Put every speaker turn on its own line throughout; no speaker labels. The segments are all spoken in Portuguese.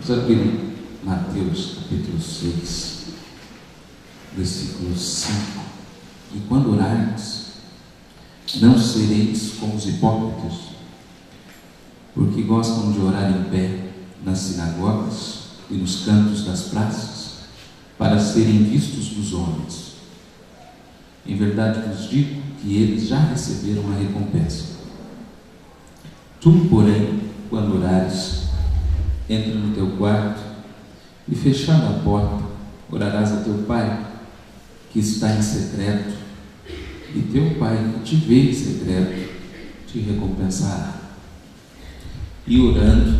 Está aqui em Mateus capítulo 6, versículo 5. E quando orardes, não sereis como os hipócritas, porque gostam de orar em pé nas sinagogas e nos cantos das praças, para serem vistos dos homens. Em verdade vos digo que eles já receberam a recompensa. Tu, porém, quando orares, entra no teu quarto e, fechando a porta, orarás a teu Pai, que está em secreto, e teu Pai, que te vê em secreto, te recompensará. E orando,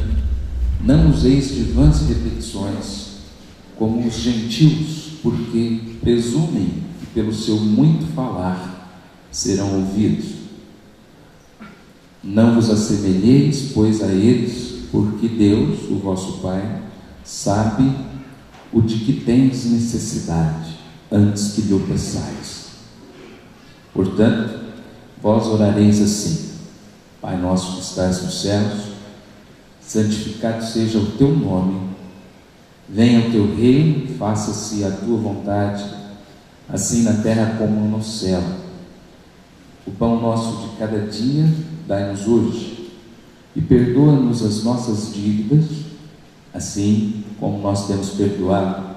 não useis de vãs repetições, como os gentios, porque presumem que pelo seu muito falar serão ouvidos. Não vos assemelheis, pois, a eles, porque Deus, o vosso Pai, sabe o de que tendes necessidade, antes que lhe peçais. Portanto, vós orareis assim: Pai nosso que estás nos céus, santificado seja o teu nome, venha o teu reino, faça-se a tua vontade, assim na terra como no céu. O pão nosso de cada dia dai-nos hoje, e perdoa-nos as nossas dívidas, assim como nós temos perdoado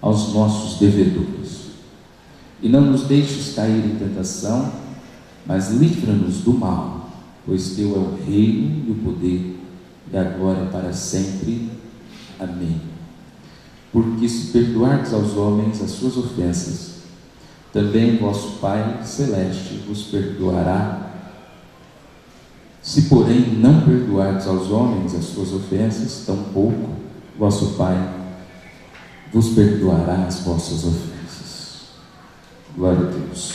aos nossos devedores. E não nos deixes cair em tentação, mas livra-nos do mal, pois teu é o reino e o poder, e a glória para sempre. Amém. Porque se perdoardes aos homens as suas ofensas, também vosso Pai Celeste vos perdoará. Se, porém, não perdoardes aos homens as suas ofensas, tampouco vosso Pai vos perdoará as vossas ofensas. Glória a Deus.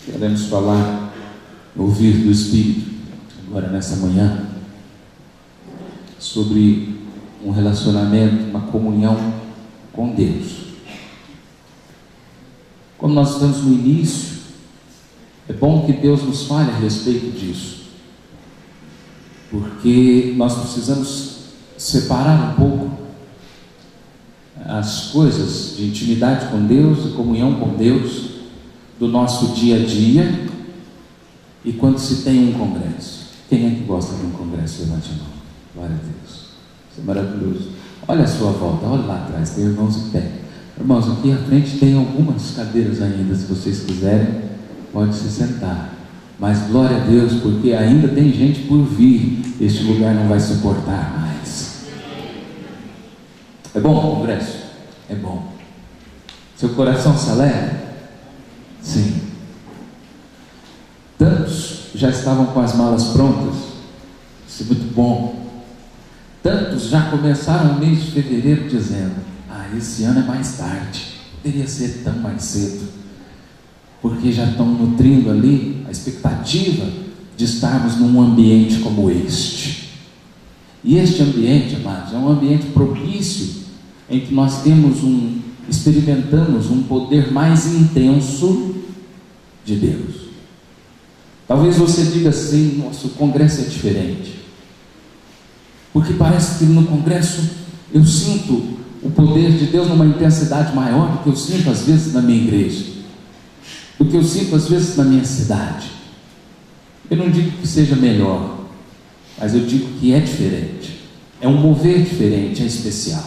Queremos falar, ouvir do Espírito, agora nessa manhã, sobre um relacionamento, uma comunhão com Deus. Como nós estamos no início, é bom que Deus nos fale a respeito disso, porque nós precisamos separar um pouco as coisas de intimidade com Deus, de comunhão com Deus, do nosso dia a dia, e quando se tem um congresso. Quem é que gosta de um congresso? Levante a mão. Glória a Deus. Isso é maravilhoso. Olha a sua volta, olha lá atrás, tem irmãos em pé. Irmãos, aqui à frente tem algumas cadeiras ainda, se vocês quiserem, pode se sentar. Mas glória a Deus, porque ainda tem gente por vir. Este lugar não vai suportar mais. É bom o congresso? É bom. Seu coração se alegra? Sim. Tantos já estavam com as malas prontas. Isso é muito bom. Tantos já começaram o mês de fevereiro dizendo: esse ano é mais tarde, poderia ser tão mais cedo, porque já estão nutrindo ali a expectativa de estarmos num ambiente como este. E este ambiente, amados, é um ambiente propício em que nós experimentamos um poder mais intenso de Deus. Talvez você diga assim: nosso congresso é diferente, porque parece que no congresso eu sinto o poder de Deus numa intensidade maior do que eu sinto às vezes na minha igreja, do que eu sinto às vezes na minha cidade. Eu não digo que seja melhor, mas eu digo que é diferente, é um mover diferente, é especial.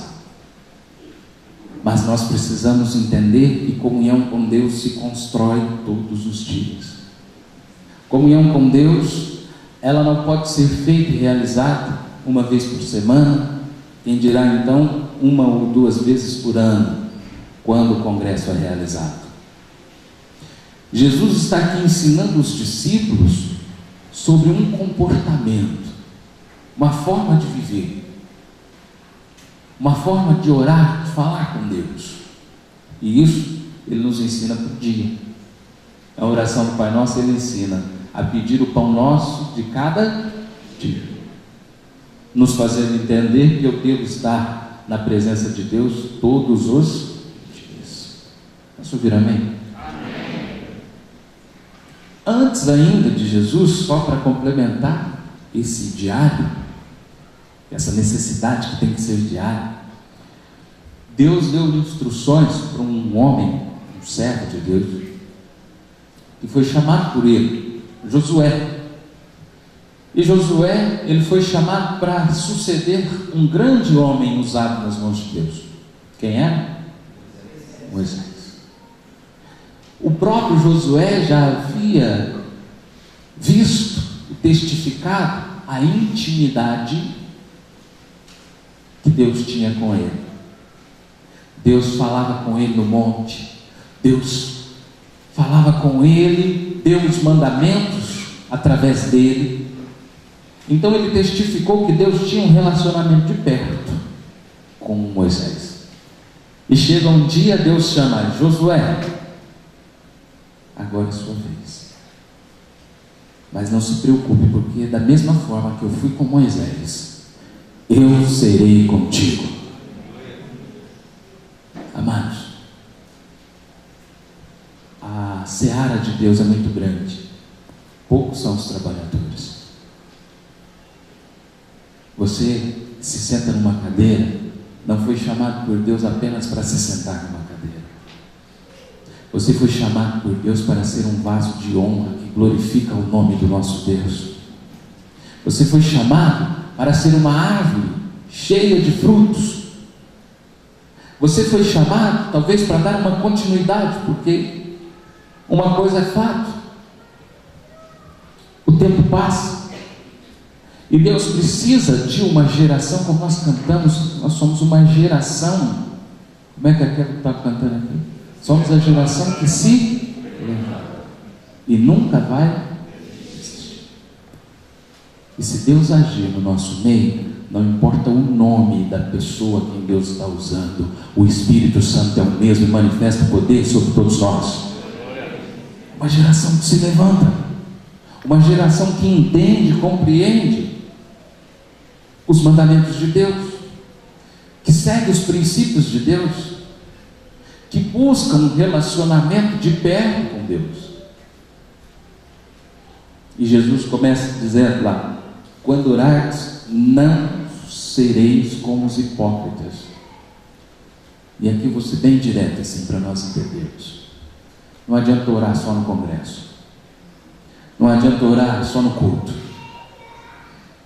Mas nós precisamos entender que comunhão com Deus se constrói todos os dias. Comunhão com Deus, ela não pode ser feita e realizada uma vez por semana, quem dirá então uma ou duas vezes por ano, quando o congresso é realizado. Jesus está aqui ensinando os discípulos sobre um comportamento, uma forma de viver, uma forma de orar, de falar com Deus. E isso Ele nos ensina por dia. A oração do Pai Nosso, Ele ensina a pedir o pão nosso de cada dia, nos fazendo entender que eu devo estar na presença de Deus todos os dias. Posso ouvir amém? Amém. Antes ainda de Jesus, só para complementar esse diário, essa necessidade que tem que ser diária. Deus deu instruções para um homem, um servo de Deus, que foi chamado por ele, Josué. E Josué, ele foi chamado para suceder um grande homem usado nas mãos de Deus. Quem é? Moisés. O próprio Josué já havia visto e testificado a intimidade que Deus tinha com ele. Deus falava com ele no monte, Deus falava com ele, deu os mandamentos através dele. Então ele testificou que Deus tinha um relacionamento de perto com Moisés. E chega um dia, Deus chama Josué, agora é sua vez. Mas não se preocupe, porque da mesma forma que eu fui com Moisés, eu serei contigo. Amados, a seara de Deus é muito grande, poucos são os trabalhadores. Você se senta numa cadeira, não foi chamado por Deus apenas para se sentar numa cadeira. Você foi chamado por Deus para ser um vaso de honra que glorifica o nome do nosso Deus. Você foi chamado para ser uma árvore cheia de frutos. Você foi chamado talvez para dar uma continuidade, porque uma coisa é fato: o tempo passa e Deus precisa de uma geração, como nós cantamos, nós somos uma geração. Como é que aquele está cantando aqui? Somos a geração que se levanta e nunca vai desistir. E se Deus agir no nosso meio, não importa o nome da pessoa que Deus está usando, o Espírito Santo é o mesmo e manifesta poder sobre todos nós. Uma geração que se levanta, uma geração que entende, compreende os mandamentos de Deus, que segue os princípios de Deus, que busca um relacionamento de perto com Deus. E Jesus começa dizendo lá: quando orardes, não sereis como os hipócritas. E aqui vou ser bem direto assim para nós entendermos. Não adianta orar só no congresso, não adianta orar só no culto.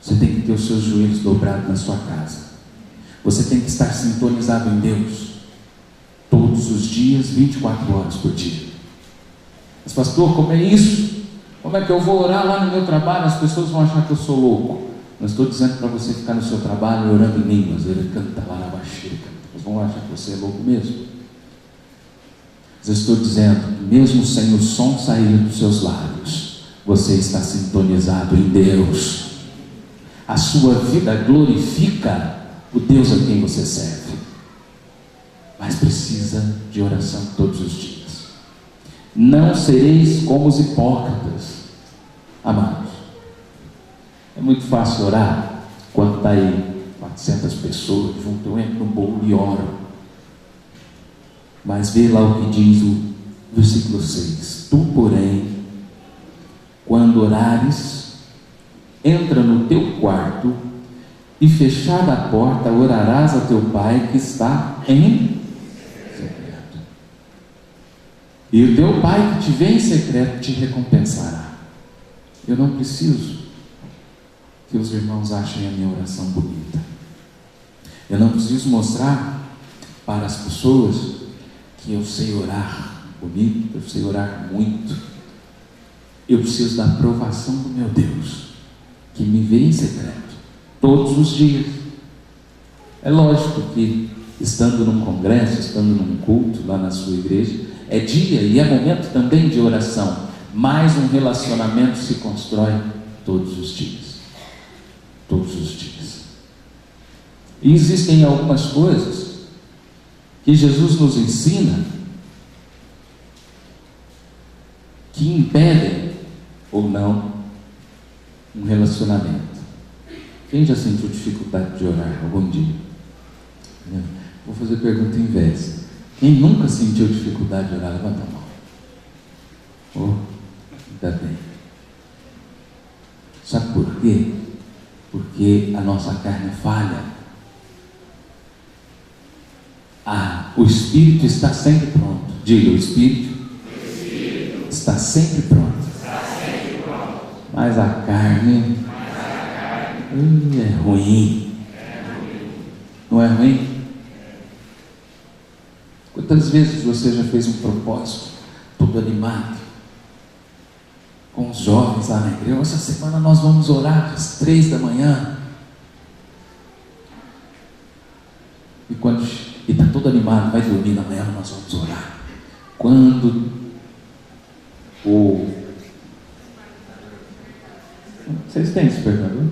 Você tem que ter os seus joelhos dobrados na sua casa. Você tem que estar sintonizado em Deus todos os dias, 24 horas por dia. Mas pastor, como é isso? Como é que eu vou orar lá no meu trabalho? As pessoas vão achar que eu sou louco. Não estou dizendo para você ficar no seu trabalho orando em línguas. Ele canta lá na baixeira, eles vão achar que você é louco mesmo. Mas eu estou dizendo que mesmo sem o som sair dos seus lábios, você está sintonizado em Deus. A sua vida glorifica o Deus a quem você serve, mas precisa de oração todos os dias. Não sereis como os hipócritas. Amados, é muito fácil orar quando está aí 400 pessoas junto, eu entro no bolo e oro. Mas vê lá o que diz o versículo 6: tu, porém, quando orares, entra no teu quarto e, fechada a porta, orarás a teu Pai que está em secreto. E o teu Pai que te vê em secreto te recompensará. Eu não preciso que os irmãos achem a minha oração bonita. Eu não preciso mostrar para as pessoas que eu sei orar bonito, eu sei orar muito. Eu preciso da aprovação do meu Deus, que me vê em secreto todos os dias. É lógico que, estando num congresso, estando num culto lá na sua igreja, é dia e é momento também de oração, mas um relacionamento se constrói todos os dias. Todos os dias. E existem algumas coisas que Jesus nos ensina que impedem ou não um relacionamento. Quem já sentiu dificuldade de orar algum dia? Vou fazer pergunta inversa. Quem nunca sentiu dificuldade de orar? Levanta a mão. Ainda bem. Sabe por quê? Porque porque a nossa carne falha. O Espírito está sempre pronto. Diga, o Espírito está sempre pronto. Mas a carne é ruim. Não é ruim? Quantas vezes você já fez um propósito, todo animado, com os jovens lá na igreja? Essa semana nós vamos orar às 3 da manhã. E está todo animado, vai dormir, amanhã nós vamos orar. Quando vocês têm despertador? O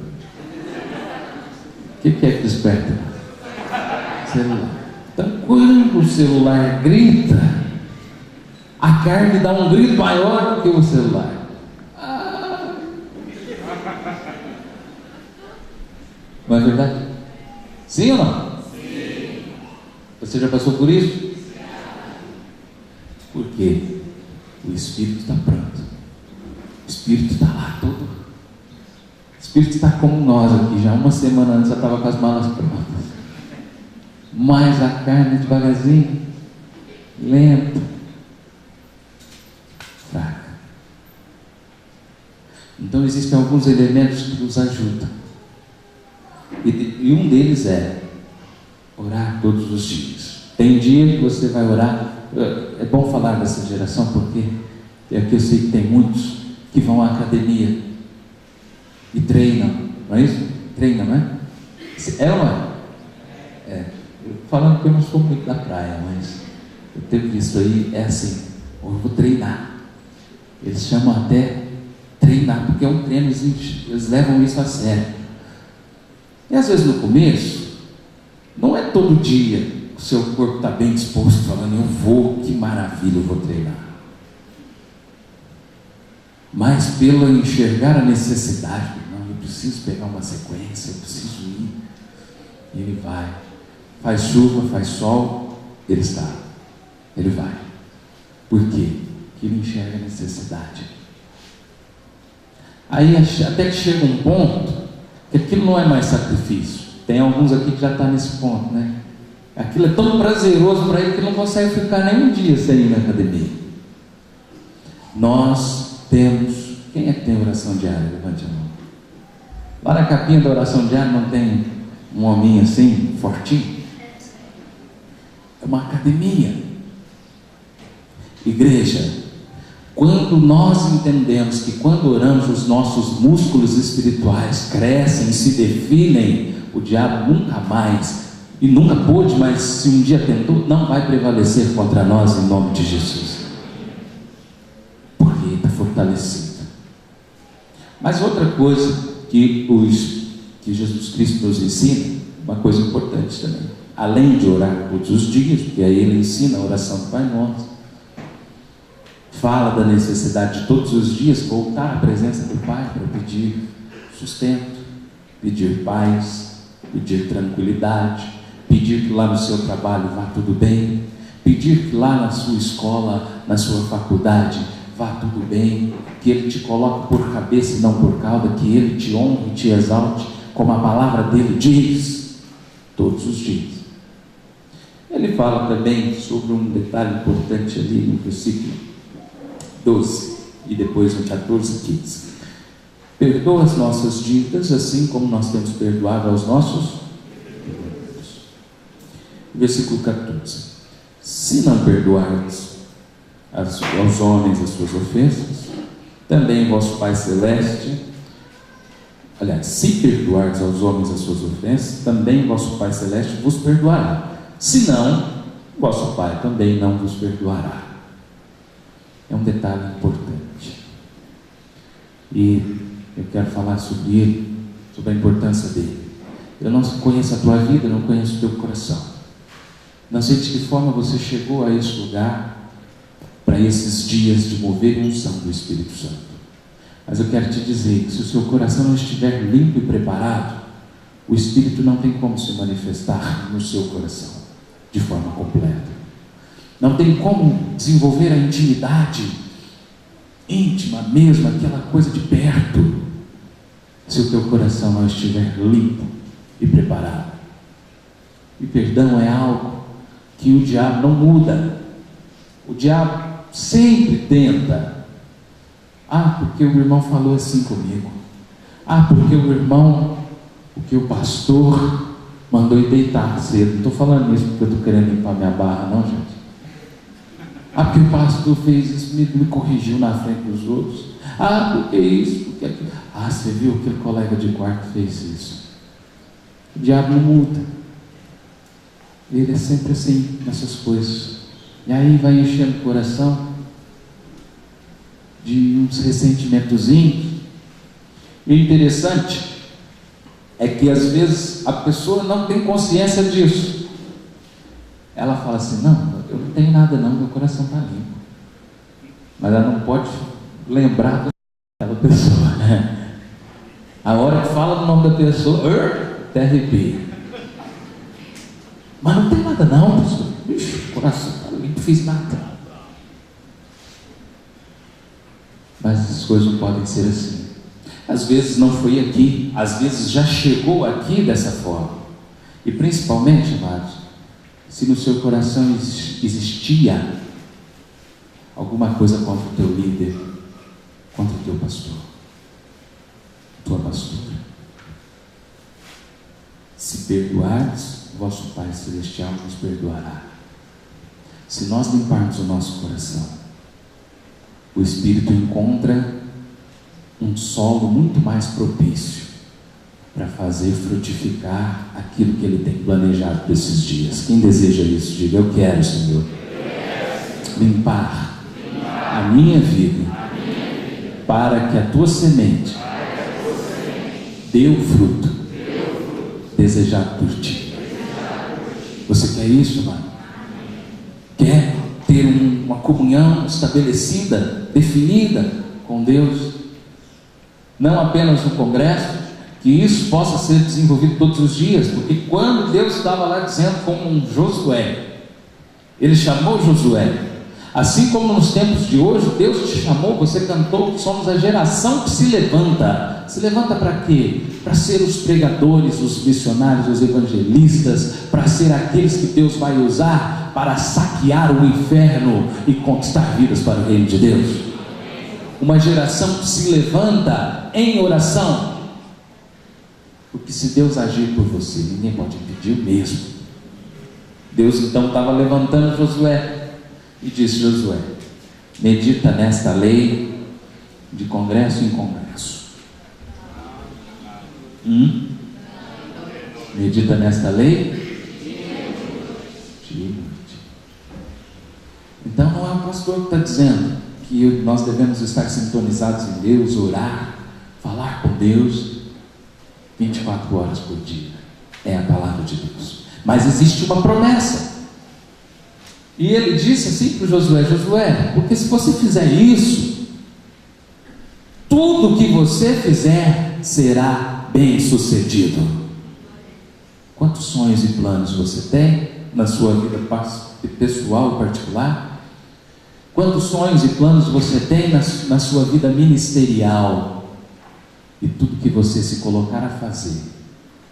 que é que desperta? Celular. Então, quando o celular grita, a carne dá um grito maior do que o celular. Não é verdade? Sim ou não? Sim. Você já passou por isso? Por quê? O Espírito está pronto. O Espírito está lá todo. O Espírito está como nós aqui. Já uma semana antes já estava com as malas prontas. Mas a carne devagarzinho, lenta, fraca. Então existem alguns elementos que nos ajudam. E um deles é orar todos os dias. Tem dia que você vai orar. É bom falar dessa geração, porque aqui eu sei que tem muitos que vão à academia e treinam, não é isso? Treinam, não é? É ou não é? É. Falando que eu não sou muito da praia, mas eu tenho visto aí, é assim, eu vou treinar. Eles chamam até treinar, porque é um treino, eles levam isso a sério. E às vezes no começo, não é todo dia o seu corpo está bem disposto, falando, eu vou, que maravilha, eu vou treinar. Mas pelo enxergar a necessidade, não, eu preciso pegar uma sequência, eu preciso ir. E ele vai. Faz chuva, faz sol, ele está. Ele vai. Por quê? Porque ele enxerga a necessidade. Aí até que chega um ponto que aquilo não é mais sacrifício. Tem alguns aqui que já estão nesse ponto, né? Aquilo é tão prazeroso para ele que ele não consegue ficar nem um dia sem ir na academia. Nós temos... Quem é que tem oração diária? Levante a mão. Lá na capinha da oração diária não tem um hominho assim, fortinho? É uma academia. Igreja, quando nós entendemos que quando oramos os nossos músculos espirituais crescem, se definem, o diabo nunca mais, e nunca pôde, mas se um dia tentou, não vai prevalecer contra nós em nome de Jesus, porque está fortalecido. Mas outra coisa que Jesus Cristo nos ensina, uma coisa importante também, além de orar todos os dias, porque aí ele ensina a oração do Pai Nosso, fala da necessidade de todos os dias voltar à presença do Pai para pedir sustento, pedir paz, pedir tranquilidade, pedir que lá no seu trabalho vá tudo bem, pedir que lá na sua escola, na sua faculdade, vá tudo bem, que Ele te coloque por cabeça e não por cauda, que Ele te honre e te exalte, como a palavra dele diz, todos os dias. Ele fala também sobre um detalhe importante ali no versículo 12 e depois no 14 e 15. Perdoa as nossas dívidas, assim como nós temos perdoado aos nossos devedores. Versículo 14. Se não perdoardes aos homens as suas ofensas, também vosso Pai Celeste, aliás, se perdoardes aos homens as suas ofensas, também vosso Pai Celeste vos perdoará. Se não, vosso Pai também não vos perdoará. É um detalhe importante. E eu quero falar sobre ele, sobre a importância dele. Eu não conheço a tua vida, não conheço o teu coração. Não sei de que forma você chegou a esse lugar, para esses dias de mover e unção do Espírito Santo. Mas eu quero te dizer que se o seu coração não estiver limpo e preparado, o Espírito não tem como se manifestar no seu coração de forma completa. Não tem como desenvolver a intimidade íntima mesmo, aquela coisa de perto. se o teu coração não estiver limpo e preparado. E perdão é algo que o diabo não muda. O diabo sempre tenta. Porque o irmão falou assim comigo. Porque o pastor mandou ir deitar cedo. Não estou falando isso porque eu estou querendo limpar minha barra, não, gente. Porque o pastor fez isso, me corrigiu na frente dos outros. Porque isso, porque aquilo. Você viu aquele colega de quarto fez isso. O diabo não muda. Ele é sempre assim, nessas coisas. E aí vai enchendo o coração de uns ressentimentozinhos. E o interessante é que às vezes a pessoa não tem consciência disso. Ela fala assim: não, eu não tenho nada não, meu coração está limpo. Mas ela não pode lembrar daquela pessoa, né? A hora que fala o nome da pessoa, até arrepia. Mas não tem nada não, pastor. O coração está limpo, não fiz nada. Mas as coisas não podem ser assim. Às vezes não foi aqui, às vezes já chegou aqui dessa forma. E principalmente, amados, se no seu coração existia alguma coisa contra o teu líder, contra o teu pastor, tua pastora. Se perdoares, vosso Pai Celestial nos perdoará. Se nós limparmos o nosso coração, o Espírito encontra um solo muito mais propício para fazer frutificar aquilo que Ele tem planejado para esses dias. Quem deseja isso, diga: eu quero, Senhor, limpar a minha vida para que a tua semente dê o fruto desejado por ti. Você quer isso, mano? Quer ter uma comunhão estabelecida, definida com Deus? Não apenas no congresso, que isso possa ser desenvolvido todos os dias, porque quando Deus estava lá dizendo com Josué, Ele chamou Josué, assim como nos tempos de hoje, Deus te chamou, você cantou que somos a geração que se levanta. Se levanta para quê? Para ser os pregadores, os missionários, os evangelistas, para ser aqueles que Deus vai usar para saquear o inferno e conquistar vidas para o reino de Deus. Uma geração que se levanta em oração, porque se Deus agir por você, ninguém pode impedir mesmo. Deus então estava levantando Josué e disse: Josué, medita nesta lei de congresso em congresso. Medita nesta lei de noite. Então não é o pastor que está dizendo que nós devemos estar sintonizados em Deus, orar, falar com Deus 24 horas por dia. É a palavra de Deus. Mas existe uma promessa. E ele disse assim para Josué: Josué, porque se você fizer isso, tudo que você fizer será bem sucedido. Quantos sonhos e planos você tem na sua vida pessoal e particular? Quantos sonhos e planos você tem na sua vida ministerial? E tudo que você se colocar a fazer,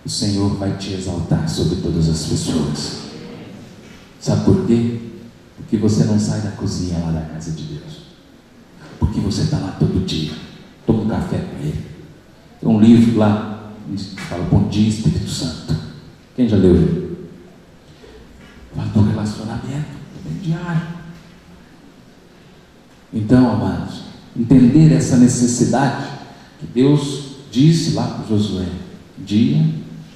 o Senhor vai te exaltar sobre todas as pessoas. Sabe por quê? Porque você não sai da cozinha lá da casa de Deus. Porque você está lá todo dia. Toma um café com Ele. Tem um livro lá que fala: Bom dia, Espírito Santo. Quem já leu ele? Fala do relacionamento, também diário. Então, amados, entender essa necessidade que Deus disse lá para Josué: dia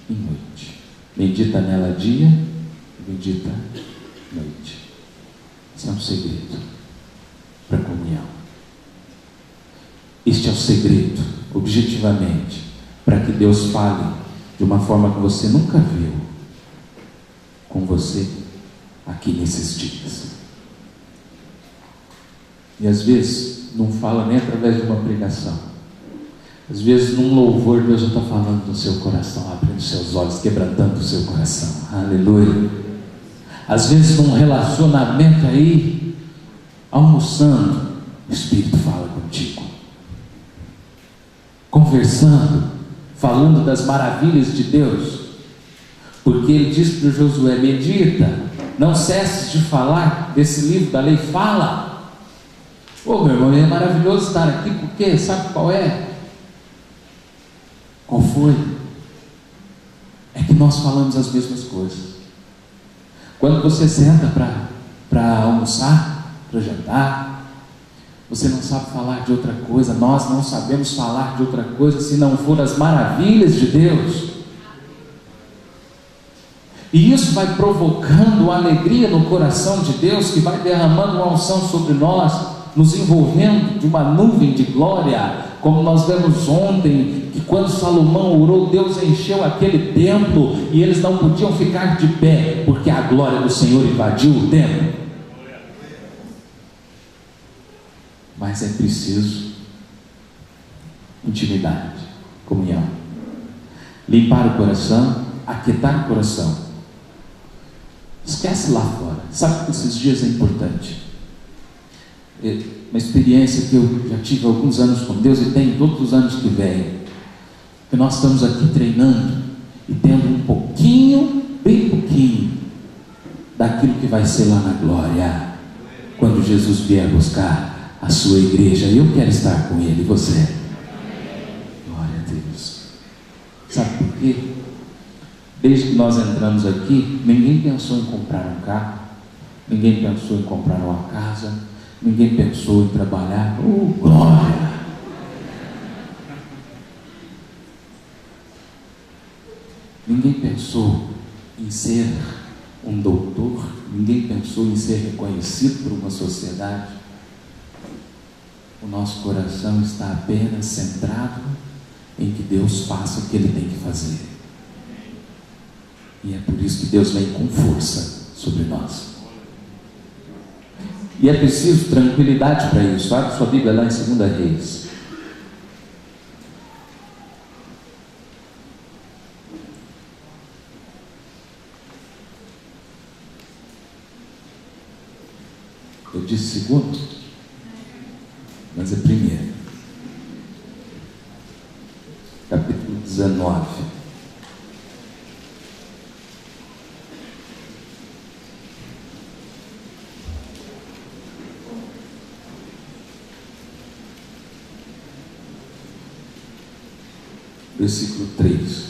e noite. Medita nela dia, medita noite. Esse é um segredo para a comunhão. Este é o segredo, objetivamente, para que Deus fale de uma forma que você nunca viu com você aqui nesses dias. E às vezes não fala nem através de uma pregação. Às vezes num louvor Deus já está falando no seu coração, abrindo seus olhos, quebrantando o seu coração. Aleluia. Às vezes num relacionamento aí, almoçando, o Espírito fala contigo. Conversando, falando das maravilhas de Deus, porque ele disse para Josué: medita, não cesse de falar desse livro da lei, fala. Meu irmão, é maravilhoso estar aqui, porque sabe qual é? Qual foi? É que nós falamos as mesmas coisas. Quando você senta para almoçar, para jantar, você não sabe falar de outra coisa. Nós não sabemos falar de outra coisa se não for as maravilhas de Deus. E isso vai provocando alegria no coração de Deus, que vai derramando uma unção sobre nós, nos envolvendo de uma nuvem de glória, como nós vemos ontem, que quando Salomão orou, Deus encheu aquele templo, e eles não podiam ficar de pé, porque a glória do Senhor invadiu o templo. Mas é preciso intimidade, comunhão, limpar o coração, aquietar o coração. Esquece lá fora. Sabe que esses dias é importante? Uma experiência que eu já tive há alguns anos com Deus e tenho todos os anos que vem, que nós estamos aqui treinando e tendo um pouquinho, bem pouquinho, daquilo que vai ser lá na glória, quando Jesus vier buscar a sua igreja. Eu quero estar com Ele, e você? Glória a Deus. Sabe por quê? Desde que nós entramos aqui, ninguém pensou em comprar um carro, ninguém pensou em comprar uma casa, ninguém pensou em trabalhar. Glória! Ninguém pensou em ser um doutor, ninguém pensou em ser reconhecido por uma sociedade. O nosso coração está apenas centrado em que Deus faça o que Ele tem que fazer. E é por isso que Deus vem com força sobre nós. E é preciso tranquilidade para isso. Abre sua Bíblia lá em 2 Reis. Eu disse segundo, mas é primeiro. Capítulo 19. Versículo 3.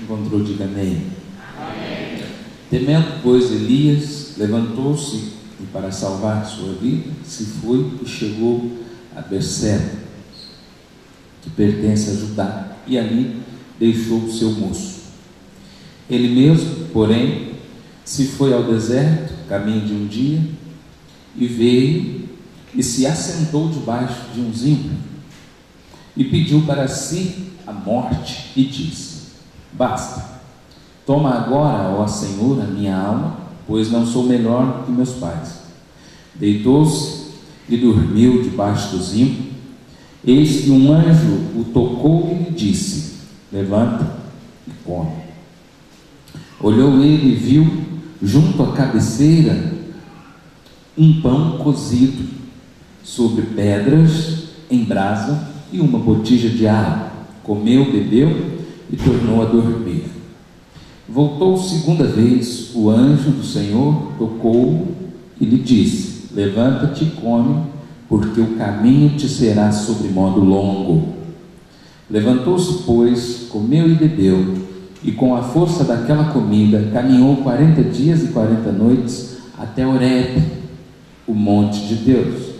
Encontrou, diga amém. Temendo, pois, Elias levantou-se e, para salvar sua vida, se foi e chegou a Berseba, que pertence a Judá, e ali deixou o seu moço. Ele mesmo, porém, se foi ao deserto, caminho de um dia, e veio e se assentou debaixo de um zimbro, e pediu para si a morte, e disse: basta. Toma agora, ó Senhor, a minha alma, pois não sou melhor que meus pais. Deitou-se e dormiu debaixo do zimbro. Eis que um anjo o tocou e lhe disse: levanta e come. Olhou ele e viu, junto à cabeceira, um pão cozido sobre pedras em brasa e uma botija de água. Comeu, bebeu e tornou a dormir. Voltou segunda vez, o anjo do Senhor tocou-o e lhe disse: levanta-te e come, porque o caminho te será sobremodo longo. Levantou-se, pois, comeu e bebeu, e com a força daquela comida caminhou 40 dias e 40 noites até Horebe, o monte de Deus.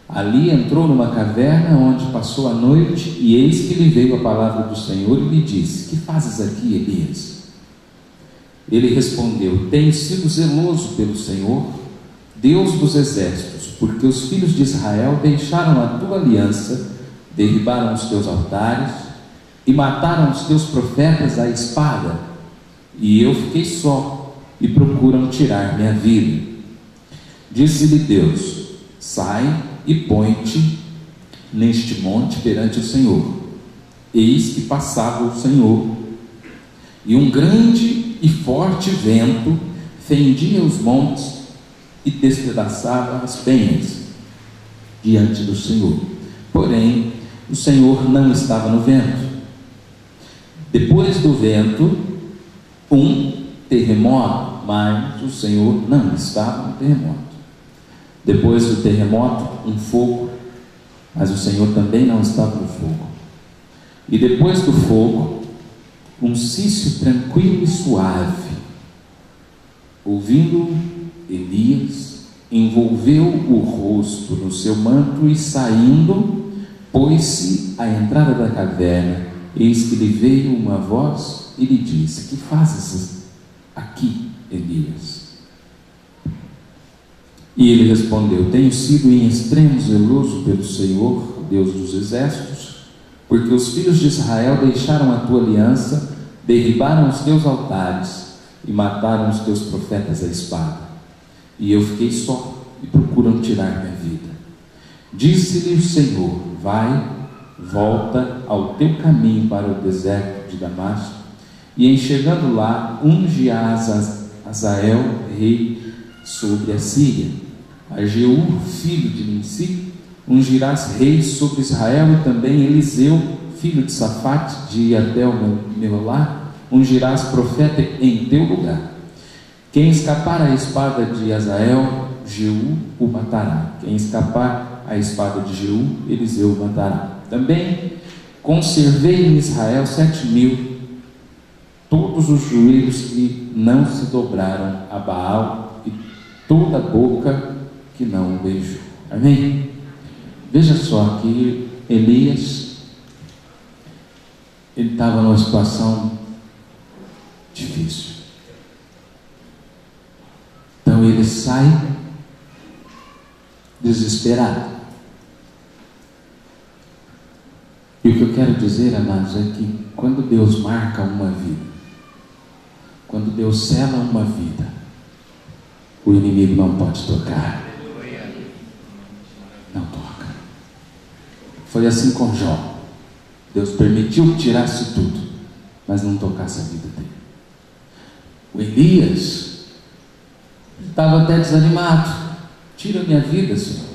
Ali entrou numa caverna, onde passou a noite, e eis que lhe veio a palavra do Senhor e lhe disse: que fazes aqui, Elias? Ele respondeu: tenho sido zeloso pelo Senhor, Deus dos exércitos, porque os filhos de Israel deixaram a tua aliança, derribaram os teus altares e mataram os teus profetas à espada, e eu fiquei só, e procuram tirar minha vida. Disse-lhe Deus: sai e põe-te neste monte perante o Senhor. Eis que passava o Senhor, e um grande e forte vento fendia os montes e despedaçava as penhas diante do Senhor. Porém, o Senhor não estava no vento. Depois do vento, um terremoto, mas o Senhor não estava no terremoto. Depois do terremoto, um fogo, mas o Senhor também não estava no fogo. E depois do fogo, um cício tranquilo e suave. Ouvindo, Elias envolveu o rosto no seu manto e, saindo, pôs-se à entrada da caverna. Eis que lhe veio uma voz e lhe disse: que fazes aqui, Elias? E ele respondeu: tenho sido em extremo zeloso pelo Senhor, Deus dos exércitos, porque os filhos de Israel deixaram a tua aliança, derribaram os teus altares e mataram os teus profetas à espada. E eu fiquei só, e procuram tirar minha vida. Disse-lhe o Senhor: vai, volta ao teu caminho para o deserto de Damasco, e em chegando lá, unge a Azael, rei sobre a Síria. A Jeú, filho de Nimsi, ungirás rei sobre Israel, e também Eliseu, filho de Safate, de Abel-Meolá, ungirás profeta em teu lugar. Quem escapar à espada de Azael, Jeú o matará. Quem escapar à espada de Jeú, Eliseu o matará. Também conservei em Israel 7.000, todos os joelhos que não se dobraram a Baal, e toda a boca que não o beijou. Amém? Veja só que Elias, ele estava numa situação difícil. Então ele sai desesperado. E o que eu quero dizer, amados, é que quando Deus marca uma vida, quando Deus sela uma vida, o inimigo não pode tocar. Não toca. Foi assim com Jó. Deus permitiu que tirasse tudo, mas não tocasse a vida dele. O Elias estava até desanimado. Tira minha vida, Senhor.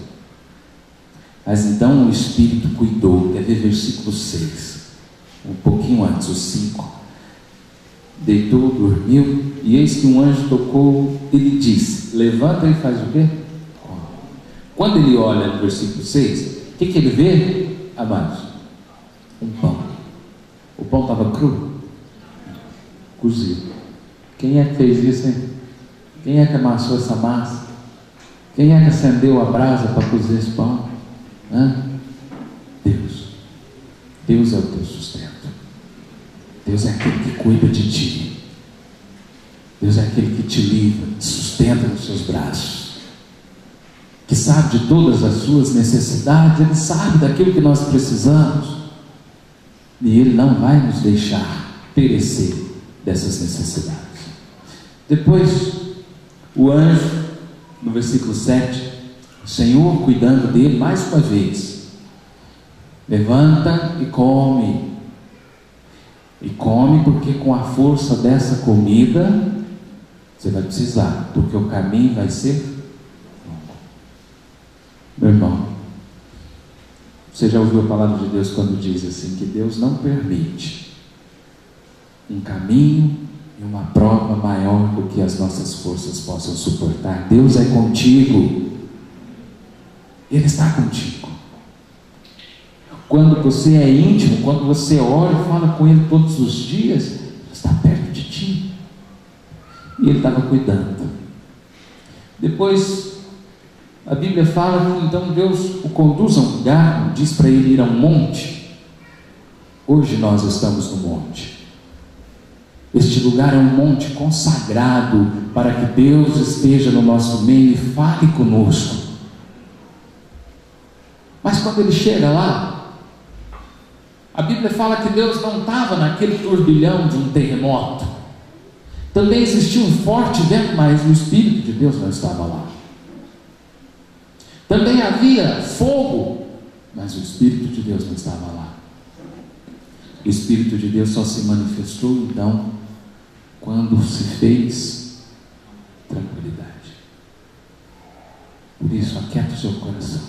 Mas então o Espírito cuidou. Quer ver versículo 6? Um pouquinho antes, o 5. Deitou, dormiu, e eis que um anjo tocou e lhe disse: levanta e faz o quê? Quando ele olha no versículo 6, o que ele vê, amados? Um pão. O pão estava cru, cozido. Quem é que fez isso, hein? Quem é que amassou essa massa? Quem é que acendeu a brasa para cozer esse pão? Deus. Deus é o teu sustento. Deus é aquele que cuida de ti. Deus é aquele que te livra, te sustenta nos seus braços, que sabe de todas as suas necessidades. Ele sabe daquilo que nós precisamos, e Ele não vai nos deixar perecer dessas necessidades. Depois, o anjo, no versículo 7, o Senhor cuidando dele mais uma vez: levanta e come. E come, porque com a força dessa comida você vai precisar, porque o caminho vai ser longo. Meu irmão, você já ouviu a palavra de Deus quando diz assim, que Deus não permite um caminho e uma prova maior do que as nossas forças possam suportar. Deus é contigo. Ele está contigo. Quando você é íntimo, quando você ora e fala com Ele todos os dias, Ele está perto de ti. E Ele estava cuidando. Depois, a Bíblia fala que então Deus o conduz a um lugar, diz para ele ir a um monte. Hoje nós estamos no monte. Este lugar é um monte consagrado para que Deus esteja no nosso meio e fale conosco. Mas quando ele chega lá, a Bíblia fala que Deus não estava naquele turbilhão de um terremoto. Também existia um forte vento, mas o Espírito de Deus não estava lá. Também havia fogo, mas o Espírito de Deus não estava lá. O Espírito de Deus só se manifestou então quando se fez tranquilidade. Por isso, aquieta o seu coração.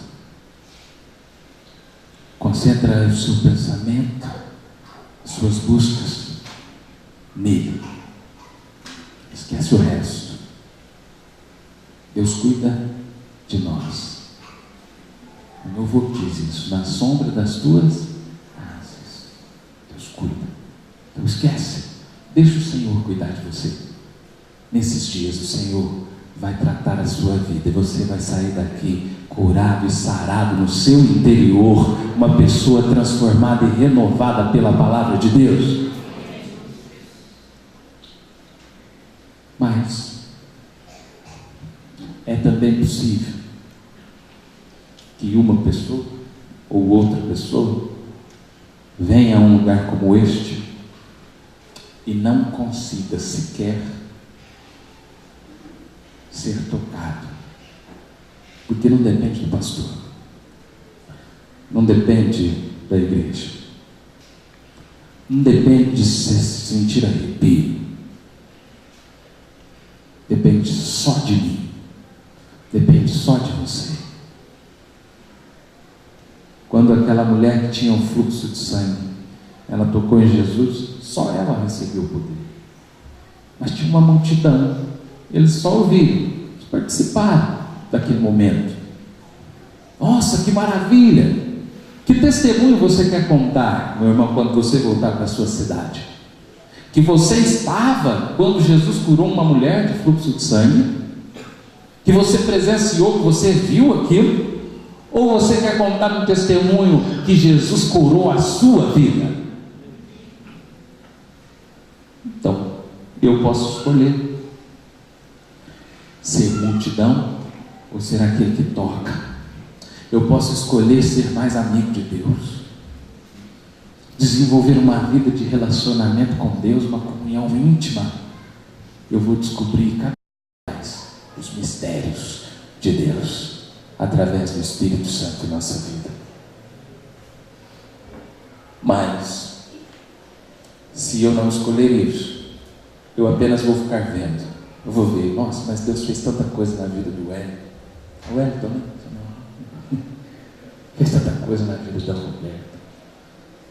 Concentra o seu pensamento, suas buscas nele. Esquece o resto. Deus cuida de nós. O meu avô diz isso: na sombra das tuas asas, Deus cuida. Então esquece. Deixa o Senhor cuidar de você. Nesses dias o Senhor vai tratar a sua vida e você vai sair daqui curado e sarado no seu interior, uma pessoa transformada e renovada pela palavra de Deus. Mas é também possível que uma pessoa ou outra pessoa venha a um lugar como este e não consiga sequer ser tocado, porque não depende do pastor, não depende da igreja, não depende de sentir arrepio, depende só de mim, depende só de você. Quando aquela mulher que tinha um fluxo de sangue, ela tocou em Jesus, só ela recebeu o poder. Mas tinha uma multidão, eles só ouviram, eles participaram daquele momento. Nossa, que maravilha! Que testemunho você quer contar, meu irmão, quando você voltar para a sua cidade? Que você estava quando Jesus curou uma mulher de fluxo de sangue? Que você presenciou, que você viu aquilo? Ou você quer contar um testemunho que Jesus curou a sua vida? Então, eu posso escolher ser multidão ou ser aquele que toca. Eu posso escolher ser mais amigo de Deus, desenvolver uma vida de relacionamento com Deus, uma comunhão íntima. Eu vou descobrir cada vez mais os mistérios de Deus através do Espírito Santo em nossa vida. Mas se eu não escolher isso, eu apenas vou ficar vendo. Eu vou ver, nossa, mas Deus fez tanta coisa na vida do Hélio. O Hélio também? Não. Fez tanta coisa na vida da Roberta,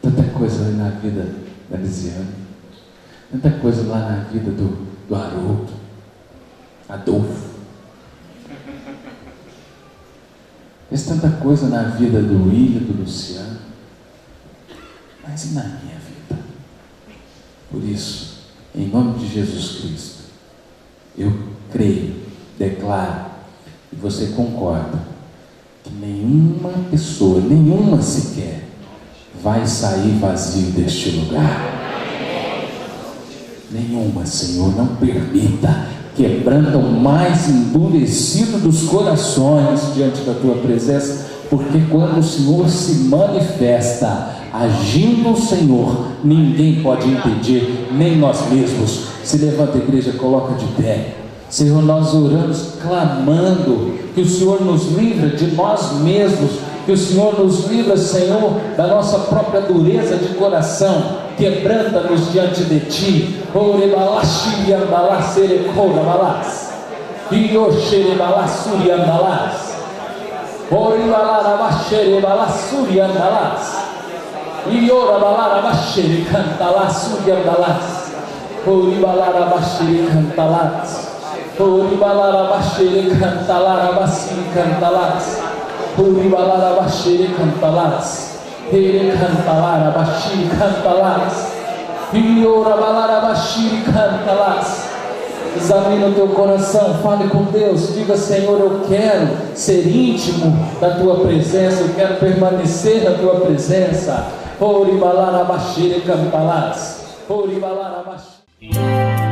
tanta coisa na vida da Lisiane, tanta coisa lá na vida do Haroldo, Adolfo. Fez tanta coisa na vida do William, do Luciano, mas e na minha vida? Por isso, em nome de Jesus Cristo, eu creio, declaro, e você concorda, que nenhuma pessoa, nenhuma sequer, vai sair vazio deste lugar. Nenhuma, Senhor, não permita. Quebranta o mais endurecido dos corações diante da Tua presença, porque quando o Senhor se manifesta, agindo o Senhor, ninguém pode impedir, nem nós mesmos. Se levanta, igreja, coloca de pé. Senhor, nós oramos clamando que o Senhor nos livre de nós mesmos, que o Senhor nos livre, Senhor, da nossa própria dureza de coração. Quebranta-nos diante de Ti. Examina o teu coração, fale com Deus, diga: Senhor, eu quero ser íntimo da Tua presença, eu quero permanecer na Tua presença. Oribalara Bashiri Cantalas, Oribalara Bashiri.